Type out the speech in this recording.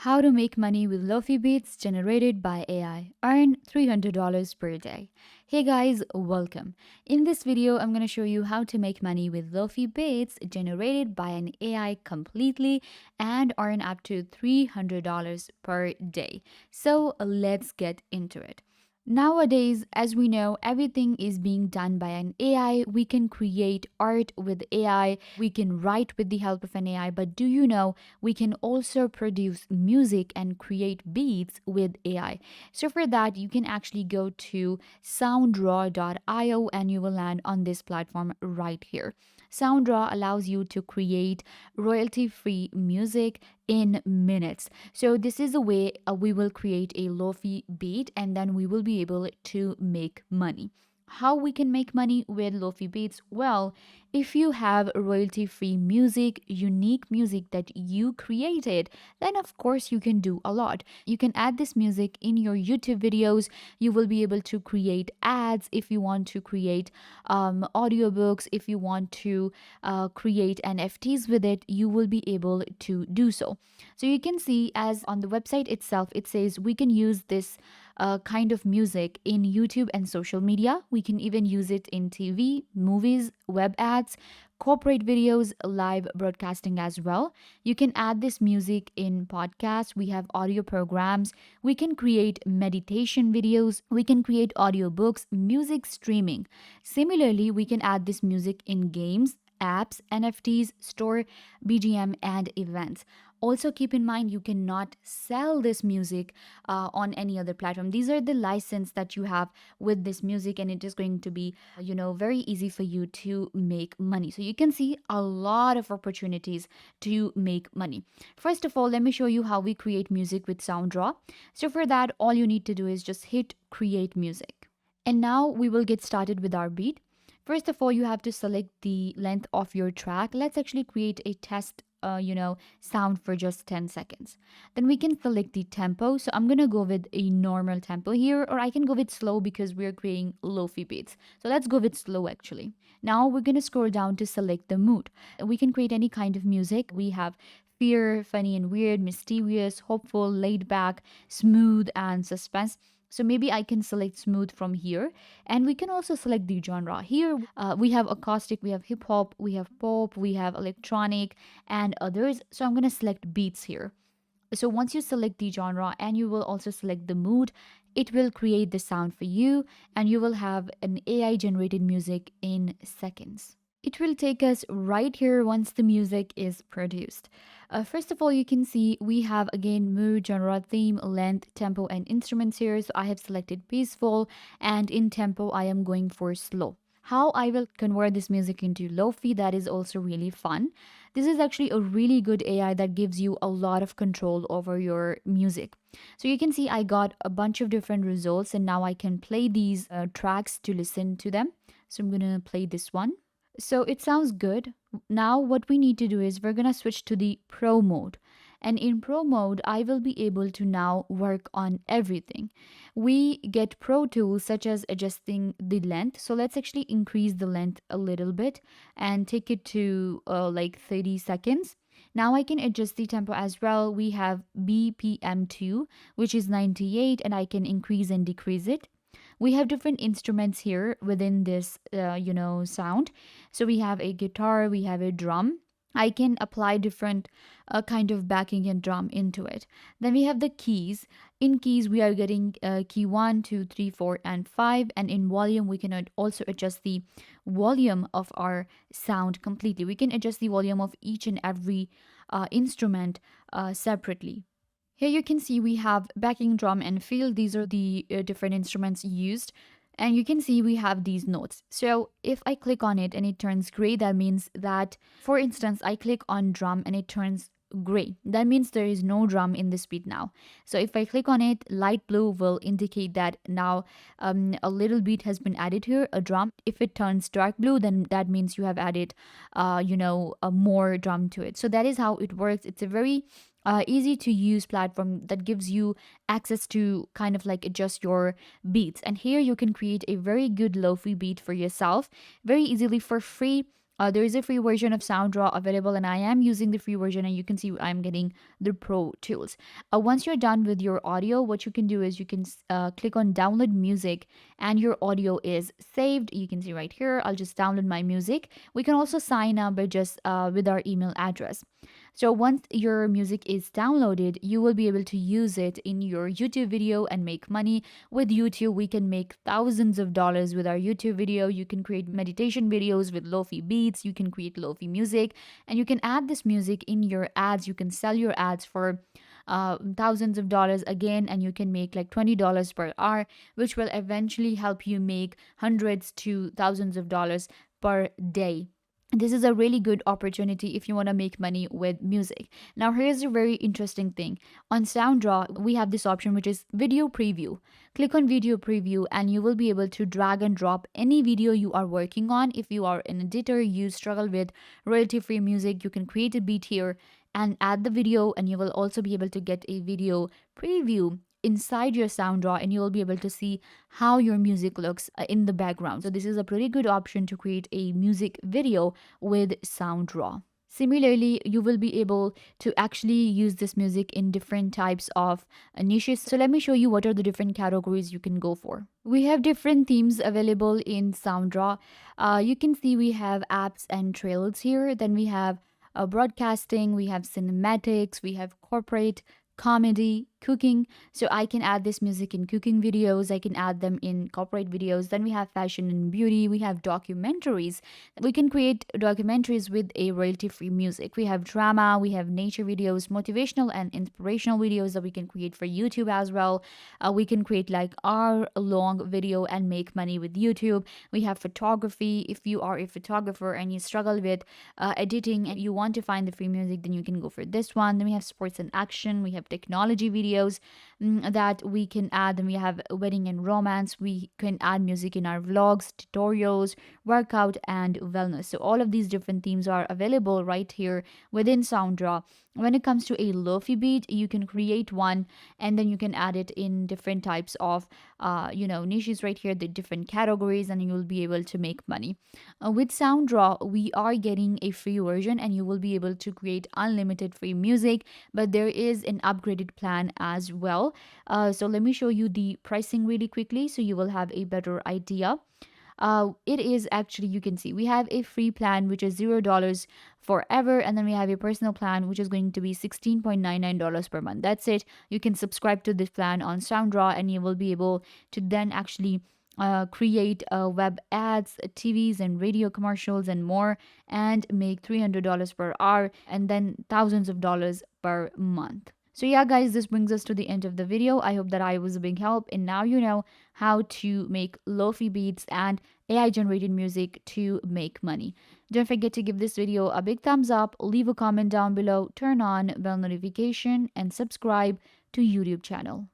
How to make money with LoFi beats generated by AI. Earn $300 per day. Hey guys, welcome. In this video, I'm going to show you how to make money with LoFi beats generated by an AI completely and earn up to $300 per day. So let's get into it. Nowadays, as we know, everything is being done by an AI. We can create art with AI, we can write with the help of an AI, but do you know we can also produce music and create beats with AI? So, for that, you can actually go to soundraw.io and you will land on this platform right here. Soundraw allows you to create royalty free music in minutes. So this is a way we will create a lofi beat and then we will be able to make money. How we can make money with lofi beats? Well, if you have royalty free music, unique music that you created, then of course you can do a lot. You can add this music in your YouTube videos. You will be able to create ads if you want to create audiobooks. If you want to create NFTs with it, you will be able to do so. So you can see, as on the website itself, it says we can use this kind of music in YouTube and social media. We can even use it in TV, movies, web ads, corporate videos, live broadcasting as well. You can add this music in podcasts. We have audio programs. We can create meditation videos. We can create audiobooks, music streaming. Similarly, we can add this music in games, apps, NFTs, store, BGM, and events. Also, keep in mind you cannot sell this music on any other platform. These are the license that you have with this music, and it is going to be, very easy for you to make money. So you can see a lot of opportunities to make money. First of all, let me show you how we create music with SoundDraw. So for that, all you need to do is just hit create music. And now we will get started with our beat. First of all, you have to select the length of your track. Let's actually create a test sound for just 10 seconds. Then we can select the tempo. So I'm going to go with a normal tempo here, or I can go with slow because we're creating lofi beats. So let's go with slow actually. Now we're going to scroll down to select the mood. We can create any kind of music. We have fear, funny and weird, mysterious, hopeful, laid back, smooth, and suspense. So maybe I can select smooth from here, and we can also select the genre. Here we have acoustic, we have hip hop, we have pop, we have electronic, and others. So I'm going to select beats here. So once you select the genre and you will also select the mood, it will create the sound for you, and you will have an AI generated music in seconds. It will take us right here once the music is produced. First of all, you can see we have again mood, genre, theme, length, tempo, and instruments here. So I have selected peaceful, and in tempo, I am going for slow. How I will convert this music into lofi, that is also really fun. This is actually a really good AI that gives you a lot of control over your music. So you can see I got a bunch of different results, and now I can play these tracks to listen to them. So I'm going to play this one. So it sounds good. Now what we need to do is we're going to switch to the pro mode. And in pro mode, I will be able to now work on everything. We get pro tools such as adjusting the length. So let's actually increase the length a little bit and take it to like 30 seconds. Now I can adjust the tempo as well. We have BPM2, which is 98, and I can increase and decrease it. We have different instruments here within this sound. So we have a guitar, we have a drum. I can apply different kind of backing and drum into it. Then we have the keys. In keys, we are getting key 1, 2, 3, 4, and 5. And in volume, we can also adjust the volume of our sound completely. We can adjust the volume of each and every instrument separately. Here you can see we have backing drum and fill. These are the different instruments used. And you can see we have these notes. So if I click on it and it turns gray, that means that, for instance, I click on drum and it turns gray. That means there is no drum in this beat now. So if I click on it, light blue will indicate that now a little beat has been added here, a drum. If it turns dark blue, then that means you have added, a more drum to it. So that is how it works. It's a very easy to use platform that gives you access to kind of like adjust your beats. And here you can create a very good lofi beat for yourself very easily for free There is a free version of SoundDraw available, and I am using the free version, and you can see I'm getting the pro tools. Once you're done with your audio, what you can do is you can click on download music, and your audio is saved. You can see right here, I'll just download my music. We can also sign up by just with our email address. So once your music is downloaded, you will be able to use it in your YouTube video and make money. With YouTube, we can make thousands of dollars with our YouTube video. You can create meditation videos with LoFi beats, you can create LoFi music, and you can add this music in your ads. You can sell your ads for thousands of dollars again, and you can make like $20 per hour, which will eventually help you make hundreds to thousands of dollars per day. This is a really good opportunity if you want to make money with music. Now, here's a very interesting thing. On SoundDraw, we have this option which is video preview. Click on video preview, and you will be able to drag and drop any video you are working on. If you are an editor, you struggle with royalty free music, you can create a beat here and add the video, and you will also be able to get a video preview inside your SoundDraw, and you will be able to see how your music looks in the background. So this is a pretty good option to create a music video with SoundDraw. Similarly, you will be able to actually use this music in different types of niches. So let me show you what are the different categories you can go for. We have different themes available in SoundDraw. You can see we have apps and trails here. Then we have broadcasting, we have cinematics, we have corporate, comedy, cooking. So I can add this music in cooking videos, I can add them in corporate videos. Then we have fashion and beauty, we have documentaries. We can create documentaries with a royalty free music. We have drama, we have nature videos, motivational and inspirational videos that we can create for YouTube as well. We can create like hour long video and make money with YouTube. We have photography. If you are a photographer and you struggle with editing and you want to find the free music, then you can go for this one. Then we have sports and action, we have technology videos that we can add. Then we have wedding and romance. We can add music in our vlogs, tutorials, workout, and wellness. So all of these different themes are available right here within SoundDraw. When it comes to a LoFi beat, you can create one, and then you can add it in different types of niches right here, the different categories, and you will be able to make money. With SoundDraw, we are getting a free version, and you will be able to create unlimited free music, but there is an upgraded plan as well. So let me show you the pricing really quickly so you will have a better idea. It is actually, you can see we have a free plan which is $0 forever, and then we have a personal plan which is going to be $16.99 per month. That's it. You can subscribe to this plan on SoundDraw, and you will be able to then actually create web ads, TVs and radio commercials and more, and make $300 per hour and then thousands of dollars per month. So yeah, guys, this brings us to the end of the video. I hope that I was a big help, and now you know how to make LoFi beats and AI generated music to make money. Don't forget to give this video a big thumbs up, leave a comment down below, turn on bell notification, and subscribe to YouTube channel.